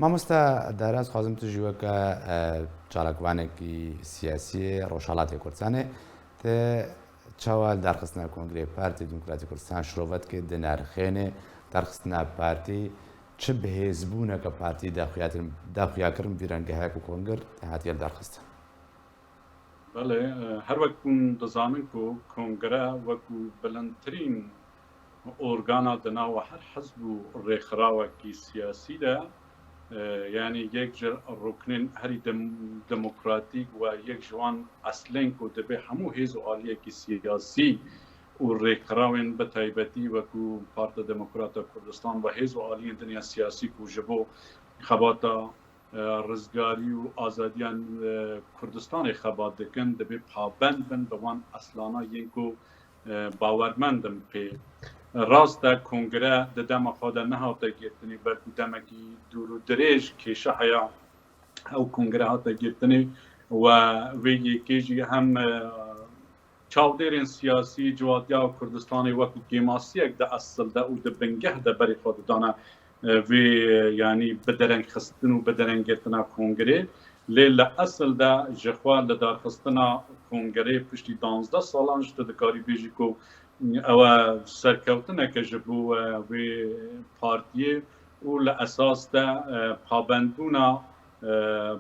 مامۆستا داراز خوازم تو ژووەکە چالاکوانێکی سیاسی ڕۆژهەڵاتی کوردستانê تê çawa derxistina Kongreyê Partî Demokratîk Kurdistan şirovet kê di nirxênê derxistina partî çi bihêzbûneke partî daxuyakirin vî rengehek û kongir hatiye derxistin. بله هر وقت دزانن کو کنگره وکو بلندترین ارگانا دنا و هر حزب رخراوه کی سیاسی ده یعنی یک جر رکنن هری دموکراتیک و یک جوان اصلن کو دبه همو هیز و عالیه کی سیاسی و رخراون به تایبتی وکو پارت دموکرات کردستان و هیز و عالیه دنیا سیاسی کو جبو خباتا رزگاری و آزادیان کردستان خبات دکن دبی پابند بن بوان اصلانا ینکو باورمندم پی راست کنگره ددم خود نهاتا گرتنی بلکو دمکی دور و دریج کشه حیا او کنگره هاتا گرتنی و ویگی کشی هم چاودرین سیاسی جوادیا کردستانی وکو گیماسی اک ده اصل ده او ده بنگه ده بری خود دانه و یعنی بدرنگ خستن و بدرنگ گرتنا کنگره لیل اصل ده جخوال لدار خستنا کنگره پشتی 12 سالان جده دکاری بیجی کو او سرکوتنه که جبو و پارتیه و لأساس ده پابندونا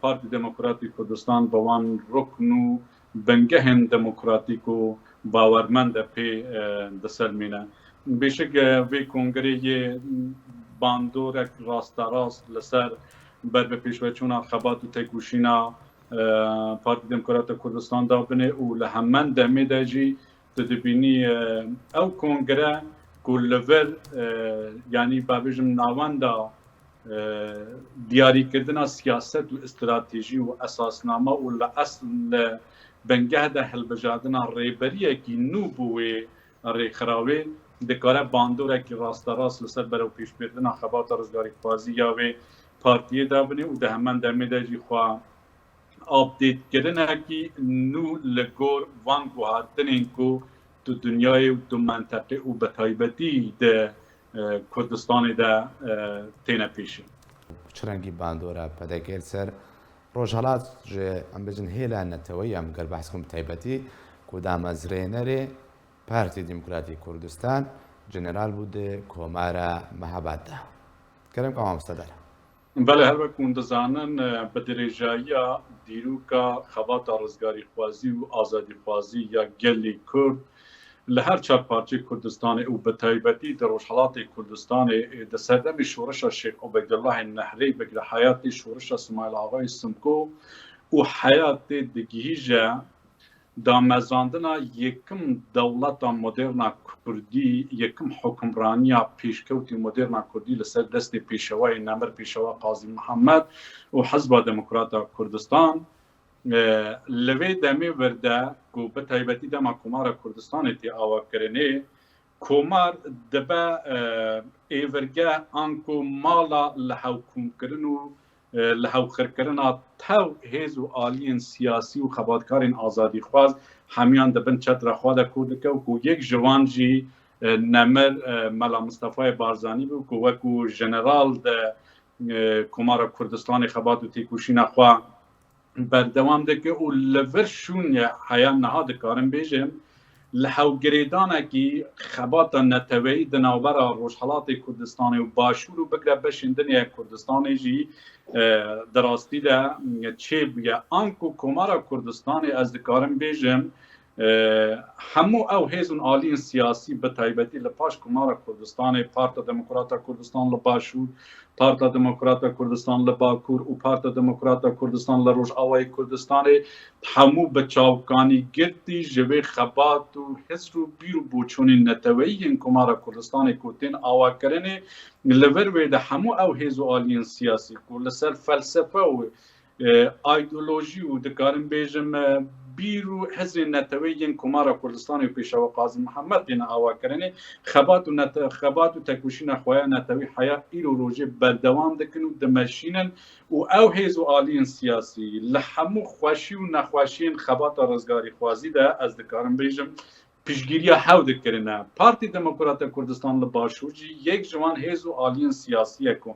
پارتی دموکراتی کردستان بوان رکنو بنگهن دموکراتیکو باورمند پی دسلمینه بیشک وی کنگره یه باندورک راست لسر بر به پیشوچونا خبات و تکوشینا پارتی دموکرات کردستان دابنه و لهمن دمی داجی تدبینی او کنگره کلور یعنی بابجم ناواندا دیاری کردن سیاست و استراتژی و اساسنامه و لأصل بنگه ده هلبجادنا ریبریه کی نو بوی ریخراوی دکاره باندوره که راست لسر برو پیش بردن خبات رزگاری خوازی یا و پارتیه دابنی و ده همان دمی ده جی خواه آپدیت کردن که نو لگور وان گوهارتن اینکو تو دنیای و تو منطقه و بطایبتی ده کردستان ده تینه پیشی. چرنگی باندوره پدکیل سر روژهالات جه ام بجن هیله نتوی ام گر بحث کن بطایبتی کدام از رینره پارتی دموکراتی کردستان جنرال بوده کومارا محباده کرم که مستدار بله هر وقت مندزانن به درجایی دیروکا خبات رزگاری خوازی و آزادی خوازی یا گلی کرد لهر چهار پارچه کردستان او به تایبتی در روشحالات کردستان در سردم شورش شیخ عبیدالله نهری بگر حیات شورش اسماعیل آقای سمکو و حیات دگیجه دامزاندنا یکم دولت مدرنا کردی یکم حکمرانی پیشکوتی مدرنا کردی لسر دست پیشوای نمر پیشوا قاضی محمد و حزب دموکرات کردستان لوی دمی ورده کو به تایبتی دما کومار کردستان تی آوا کرنه کومار دبا ایورگه انکو مالا لحکوم کرنو لحو خرکرنا تو هیز و آلین سیاسی و خباتکارین آزادی خواز همیان دبن چتر خواده کرده و یک جوان جی نمر ملا مصطفی بارزانی بود که وکو جنرال ده کمار کردستان خبات و تیکوشین خواه بردوام ده که او لورشون حیان نها دکارم بیجم لحو گریدانه که خبات نتوی دناورا روشحالات کردستان و باشور و بگره بشندن کردستان جی دراستی ده چه بیا آنکو کمارا کردستان از دکارم بیجم همو او هیزون آلین سیاسی به تایبتی لپاش کمارا کردستان پارتا دموکراتا کردستان لباشور پارتا دموکراتا کردستان لباکور و پارتا دموکراتا کردستان لروش آوائی کردستان همو بچاوکانی گرتی جوه خبات و حسر و بیرو بوچونی نتویین کمارا کردستان کوتین آوا کرنه لور ویده همو او هیزو آلین سیاسی کو لسر فلسفه و ایدولوژی و دکارن بیجم بیرو حزب نتویین کمارا کردستان و پیشوا قاضی محمد دین آوا کرنه خبات و تکوشین خواه نتوی حیا ایرو روژه بردوام دکنو دمشینن و او هیزو آلین سیاسی لحمو خوشی و نخوشین خبات رزگاری خوازی ده از دکارن بیجم پیشگیری حود کرنه پارتی دموکرات کردستان لباشور جی یک جوان هیزو آلین سیاسی کو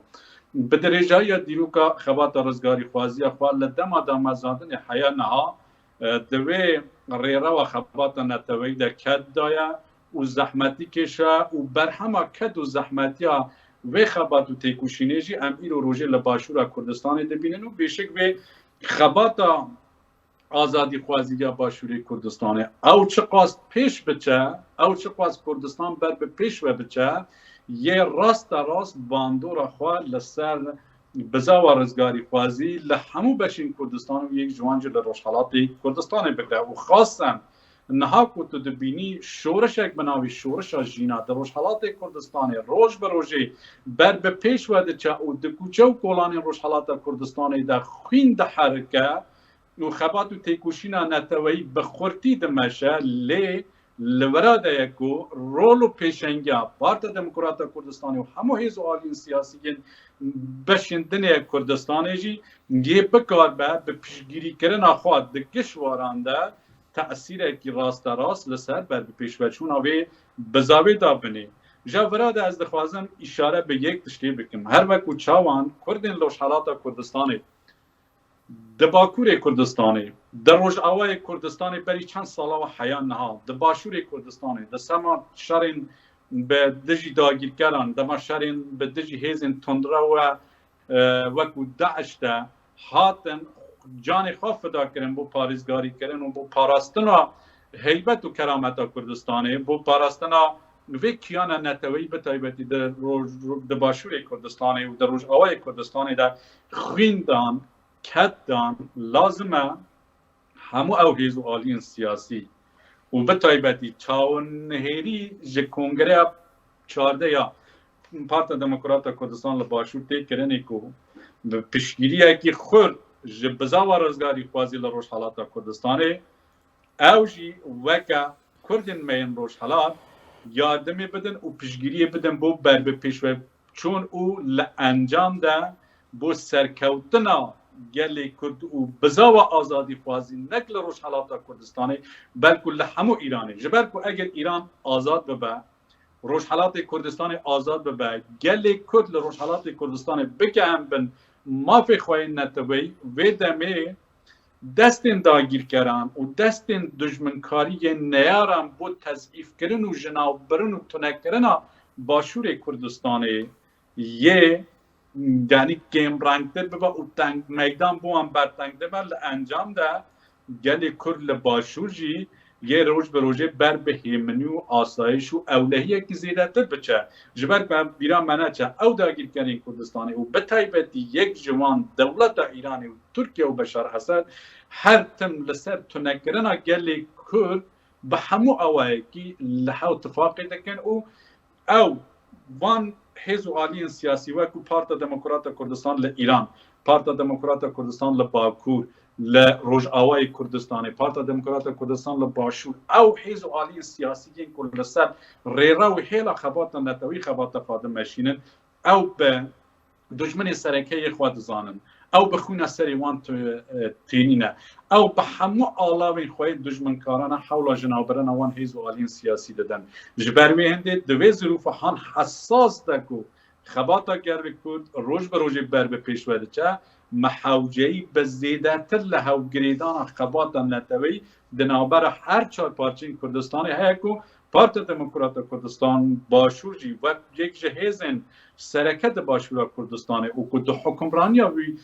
بدرجه دیروکا خبات رزگاری خوازی اخوال لدما دامازاندن حیا نها دوی ریرا و خبات نتوی د کد دایا و زحمتی کشا و برهما کد و زحمتیا و خبات و تیکوشینیجی ام ایرو روژه لباشورا کردستان دبینن و بیشک به خبات آزادی خوازی یا باشوری کردستان او چه قاست پیش بچه او چه قاست کردستان بر به پیش و بچه یه راست باندور خواه لسر بزا و رزگاری خوازی لحمو بشین کردستان و یک جوانج لروشحالات کردستان بگره و خاصا نها کتو دبینی شورشک بناوی شورش جینا در روشحالات کردستان روش به روشی بر به پیش وده چه او دکوچه و کولانی روشحالات کردستان در خوین ده حرکه و خبات و تیکوشینا نتوی بخورتی دمشه لی لوراده یکو رول و پیشنگا پارت دموکرات کردستانی و همو هیزو آلین سیاسیین بشندن کردستانی جی یه بکار به پیشگیری کرن آخواد دکشوارانده تأثیر اکی راست لسر بر پیشوچون آوی بزاوی دابنی جا وراده از دخوازم اشاره به یک تشتی بکم هر وکو چاوان کردین لوشحالات کردستانی دباکور کردستانی در روجاوای کردستانی بری چند ساله و حیان نها دباشور کردستانی دسما شرین به دجی داگیرکران دما شرین به دجی هیزن تندرا و وکو داعش ده هاتن جان خواه فدا کرن بو پارزگاری کرن و بو پاراستنا هیبت و کرامت کردستانی بو پاراستنا وی کیانا نتوی بتایبتی در دباشور کردستانی و در روجاوای کردستانی ده خویندان کدان لازمه همو او هیزو آلین سیاسی و بتایبتی چاون نهیری جه کنگره 14 یا پارت دموکرات کردستان لباشور تی کرنی کو پیشگیری اکی خود جه بزا و رزگاری خوازی لروش حالات کردستانی او جی وکا کردن مین روش حالات یادمی بدن و پیشگیری بدن بو بر به پیشوه چون او لانجام ده بو سرکوتنا گلی کرد و بزا و آزادی خوازی نکل روش حالات کردستانی بلکه لحمو ایرانی جبر کو اگر ایران آزاد ببه روش حالات کردستانی آزاد ببه گلی کرد لروش حالات کردستانی بکهم بن مافی خواهی نتوی و دمی دستین داگیر کرن و دستین دجمنکاری نیارم بود تضعیف کرن و جناب برن و تنک کرن باشور کردستانی یه یعنی گیم رنگتر ببا و تنگ میدان بو هم برتنگده بل انجام ده گلی کرد باشور جی یه روز به روزه بر به هیمنی و آسایش و اولهی که زیده تر بچه جبر بیران منه چه او داگیر کنین کردستانی و بطایبتی یک جوان دولت ایرانی و ترکیه و بشار اسد هر تم لسر تنگرنا گلی کرد به همو اوهی که لحو اتفاقی دکن او وان حزب آلین سیاسی و کو پارت دموکرات کردستان لإیران پارت دموکرات کردستان لباکور لروجاوای کردستان پارت دموکرات کردستان لباشور او حزب آلین سیاسی کل سر ریرا و هیلا خبات نتوی خبات فادم مشینن او به دشمن سرکه خود زانن او بخونه سری وان تینینه او به همه آلاوی خواهی دشمنکارانه حول جنابران وان حزب آلین سیاسی دادن جبروی هنده دوی ظروف هان حساس دکو خباتا گروی کرد روش به روش بر به پیش وده چه محوجهی به زیده تر لحو گریدان خباتا نتوی دنابر هر چار پارچین کردستانی هیکو پارت دموکرات کردستان باشور جی و یک جهیزن سرکت باشور کردستان او که دو حکمرانی وی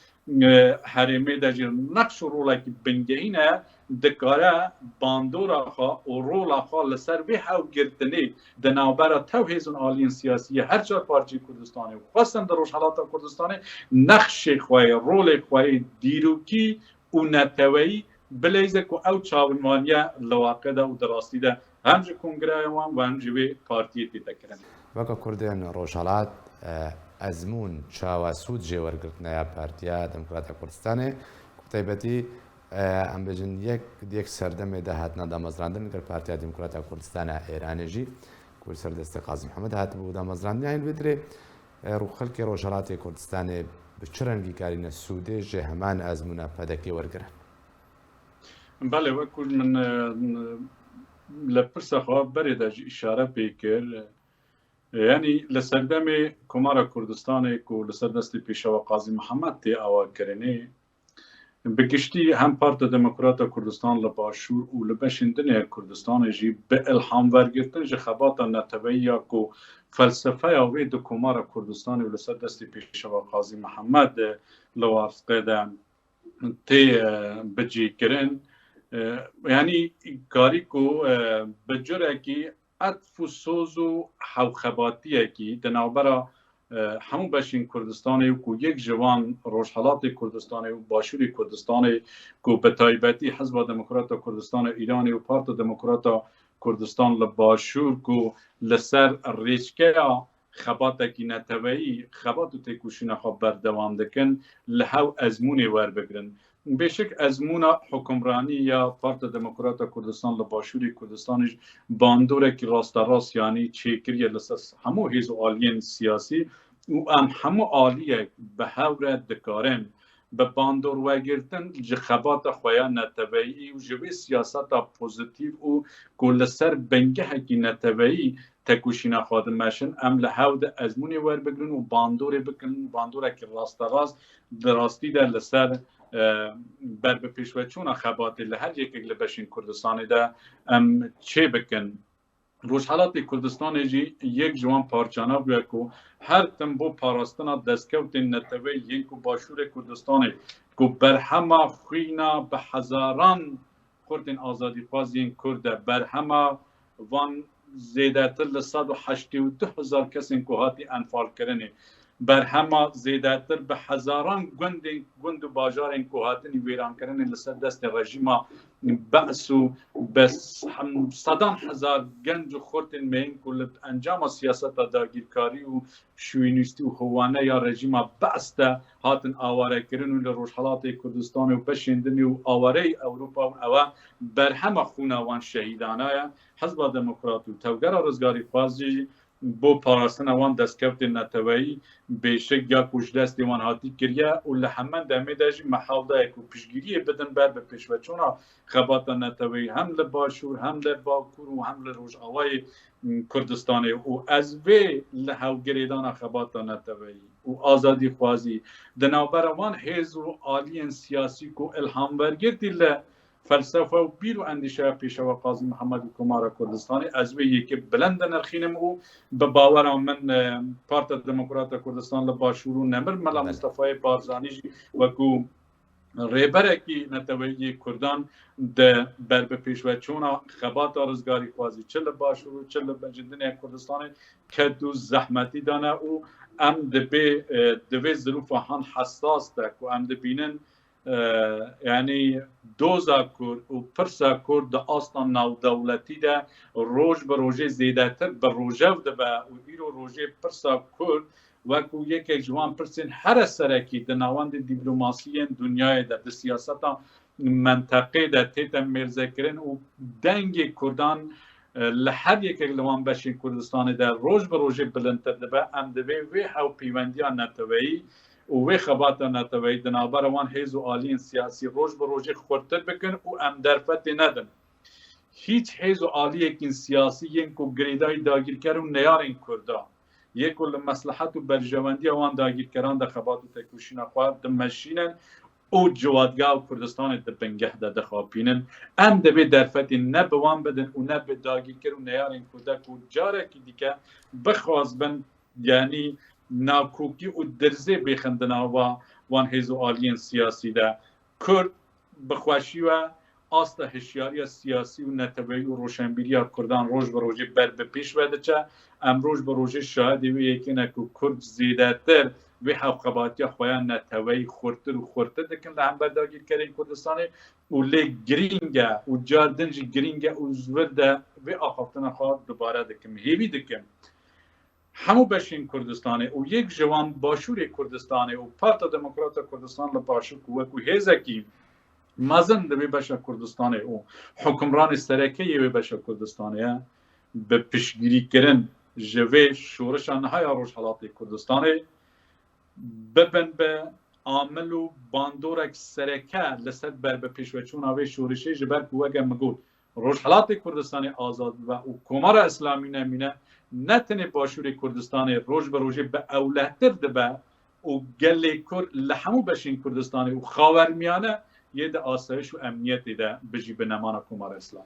حرمه دجیر نقش و رولا که بنگهینه دکاره باندورا خواه و رولا خواه لسر وی حو گرتنی دنابرا توهیزن آلین سیاسی هر چار پارچی کردستانی و خواستن در روشحالات کردستانی نقش خواهی رول خواهی دیروکی و نتوی بلیزه که او چاونوانیه لواقع ده و دراستی ده همجه کنگره وان و همجه وی پارتیه تی تکرن وەکە کوردێن ڕۆژهەڵات ئەزمون چاوەسوود جێوەرگرتنەیە پارتیا دموکراتە کوردستانê تایبەتی ئەم بێژن یەک سەردەمێ داهاتنە دامەزراندن لەگەڵ پارتیا دموکراتە کوردستانە ئێرانێژی کورد سەردەستی قازم محەممەد هاتبوو دامەزراندنیان بێدرێ ڕووخەڵکی ڕۆژهەڵاتی کوردستانê bi çi rengî karîne Sûdê ji heman ezmûna pedekê wergirin. بله وەکو من لە پرسە خوا بەرێدا اشاره پێ کرد يعني لسردم کمار کردستان کو لسردست پیشوا قاضی محمد تی آوا کرنی بگشتی هم پارت دموکرات کردستان لباشور و لبشندن کردستان جی به الهام ورگرتن جه خبات نتویی کو فلسفه اوی دو کمار کردستان و لسردست پیشوا قاضی محمد لوافقه ده تی بجی کرن یعنی کاری کو بجره کی عطف و سوز و حوخباتیه کی دنابرا همون بشین کردستانی کو یک جوان روشحالات کردستانی و باشوری کردستانی کو به تایبتی حزب دموکرات کردستان ایرانی و پارت دموکرات کردستان لباشور کو لسر ریشکه خبات کی نتوی خبات تکوشین خب بردوام دکن لهو ازمونی ور بگرن بشک ازمونا حکمرانی یا پارت دموکرات کردستان لباشوری کردستانش باندوره که راست راست یعنی چیکری لسس همو هیزو آلین سیاسی و همو آلیه به هور دکارن به باندور وگرتن جخبات خویا نتوی و جوی سیاست پوزیتیو و کل سر بنگه هکی نتوی تکوشینا خادمشن ام لحود ازمونی ور بگرن و باندور بکن باندوره که راست راست دراستی در لسر بر به پیشوچون خبات لهر یک لبشین کردستانی ده ام چه بکن روشحالات کردستان جی یک جوان پارچانا بوده که هر تنبو پاراستنا دستکوت نتوی یک باشور کردستان که بر همه خوینا به هزاران خردین آزادی خوازین کرده بر همه وان زیده تر لصد و 82,000 کسی که هاتی انفال کرنه بر همه زیده تر به هزاران گند و باجار که هاتنی ویران کرنه لسر دست رژیم بأس و بس هم 100,000 گنج و خورتن مین کل انجام سیاست داگیرکاری و شوینیستی و خوانه یا رژیم بأس ده هاتن آواره کرن و لروشحالات کردستان و بشندنی و آواره اروپا و اوه بر همه خونه وان شهیدانه حزب دموکرات و توگر رزگاری خوازی بو پاراستن وان دستکوت نتوی بیشک یا کش دست وان هاتی کریه و لحمن دمه داجی محاوله کو پیشگیری بدن بر به پیشوچونا خبات نتوی هم لباشور هم لباکور و هم لروج آوای کردستان و از وی لحو گریدان خبات نتوی و آزادی خوازی دنابر وان حیز و آلین سیاسی کو الهام ورگردی فلسفه و بیر و اندیشه پیشوا قاضی محمد کمار کردستانی از وی که بلند نرخینم او به باور من پارت دموکرات کردستان لباشورو نمر ملا مصطفی بارزانی و کو ریبره کی نتوی کردان ده بر به پیشوچونا خبات رزگاری خوازی چه لباشورو چه لبجندن کردستان کدو زحمتی دانه او ام دبی ظروف هان حساس ده کو ام دبینن یعنی دوزا کرد و پرسا کرد ده آستان ناو دولتی ده روش به روژه زیده تر به روژه ده به و ایرو روژه پرسا کرد وکو یک جوان پرسین هر سرکی ده نواند دیپلوماسی دنیای ده سیاست منطقه ده تیتا مرزه کرن و دنگ کردان لحد یک لوان بشین کردستان ده روش به روژه بلندتر ده به امدوی وی هاو پیوندی نتوی و وی خبات نتوی دنابر وان حیز و آلین سیاسی روش به روژه خورتر بکن و ام درفت ندن هیچ حیز و آلی اکین سیاسی ین کو گریدای داگیر کرون نیارین کردا یک کل مصلحت و برجواندی وان داگیر کران ده خبات و تکوشین خواه دمشینن او جوادگاه و کردستان ده بنگه ده خوابینن ام ده به درفتی نه بوان بدن و نه به داگیر کرون نیارین کردا که جاره که دیگه بخواست بن یعنی ناکوکی و درزه بخندنا و وان هیزو آلین سیاسی ده کرد بخواشی و آستا هشیاری سیاسی و نتوی و روشنبیری کردان روش به روژه بر به پیش وده چه ام روش به روژه شاهدی و یکی نکو کرد زیده تر و حقباتی خواه نتوی خورتر و خورتر دکن لهم برداگیر کرین کردستانی و لی گرینگه و جاردنج گرینگه و زورده و آخافتن خواه دوباره دکم هیوی دکم همو بشین کردستانی و یک جوان باشور کردستانی و پارت دموکرات کردستان لباشور و هیزکی مازن دوی بشه کردستانی و حکمران سرکی وی بشه کردستانی به پیشگیری کردن جوی شورش نهای روشحالات کردستانی ببن به عامل و باندورک سرکه لسد بر به پیشوچون آوی شورشی جبر که وگه مگود روشحالات کردستانی آزاد و کمار اسلامی نمینه نتنه باشوری کردستان روز به روز به اولهتر دبه و گلی کرد لحمو بشین کردستانی و خاورمیانه یه ده آسایش و امنیت ده بجی به نمان کمار اسلام